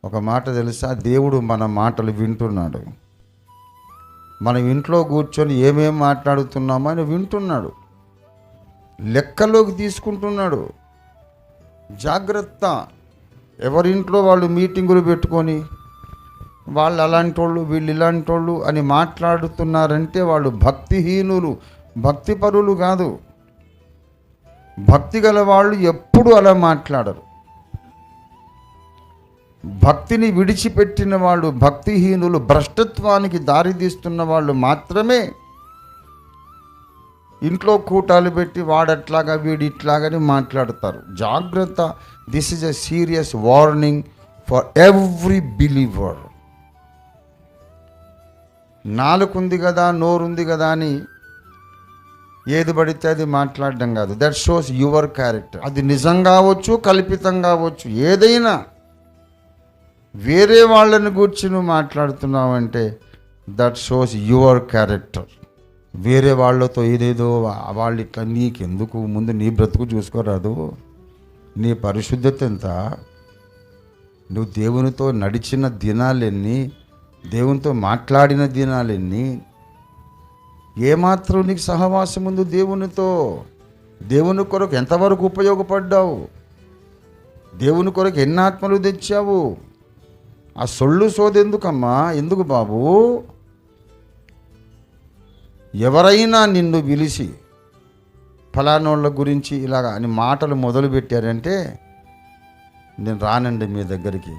ఒక మాట తెలుసా, దేవుడు మన మాటలు వింటున్నాడు. మనం ఇంట్లో కూర్చొని ఏమేం మాట్లాడుతున్నామో అని వింటున్నాడు, లెక్కలోకి తీసుకుంటున్నాడు. జాగ్రత్త. ఎవరింట్లో వాళ్ళు మీటింగులు పెట్టుకొని వాళ్ళు అలాంటి వాళ్ళు వీళ్ళు ఇలాంటి వాళ్ళు అని మాట్లాడుతున్నారంటే వాళ్ళు భక్తిహీనులు, భక్తిపరులు కాదు. భక్తి గల వాళ్ళు ఎప్పుడూ అలా మాట్లాడరు. భక్తిని విడిచిపెట్టిన వాళ్ళు, భక్తిహీనులు, భ్రష్టత్వానికి దారితీస్తున్న వాళ్ళు మాత్రమే ఇంట్లో కూటాలు పెట్టి వాడట్లాగా వీడిట్లాగని మాట్లాడతారు. జాగ్రత్త. This is a serious warning for every believer. నాలుగుంది కదా, నోరుంది కదా అని ఏది పడితే అది మాట్లాడడం కాదు. That shows your character. అది నిజం కావచ్చు, కల్పితం కావచ్చు, ఏదైనా. వేరే వాళ్ళని గూర్చి నువ్వు మాట్లాడుతున్నావంటే దట్ షోస్ యువర్ క్యారెక్టర్. వేరే వాళ్ళతో ఏదేదో వాళ్ళు ఇట్లా, నీకెందుకు? ముందు నీ బ్రతుకు చూసుకోరాదు. నీ పరిశుద్ధత ఎంత? నువ్వు దేవునితో నడిచిన దినాలెన్ని? దేవునితో మాట్లాడిన దినాలెన్ని? ఏమాత్రం నీకు సహవాసం ఉంది దేవునితో? దేవుని కొరకు ఎంతవరకు ఉపయోగపడ్డావు? దేవుని కొరకు ఎన్ని ఆత్మలు తెచ్చావు? ఆ సొల్లు సోదెందుకమ్మా? ఎందుకు బాబు? ఎవరైనా నిన్ను పిలిచి ఫలానోళ్ళ గురించి ఇలాగ అని మాటలు మొదలు పెట్టారంటే నేను రానండి మీ దగ్గరికి,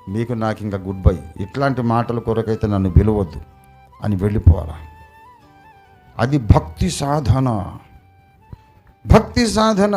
మీకు నాకు ఇంకా గుడ్ బై, ఇట్లాంటి మాటల కొరకైతే నన్ను పిలవద్దు అని వెళ్ళిపోవాలా. అది భక్తి సాధన. భక్తి సాధన.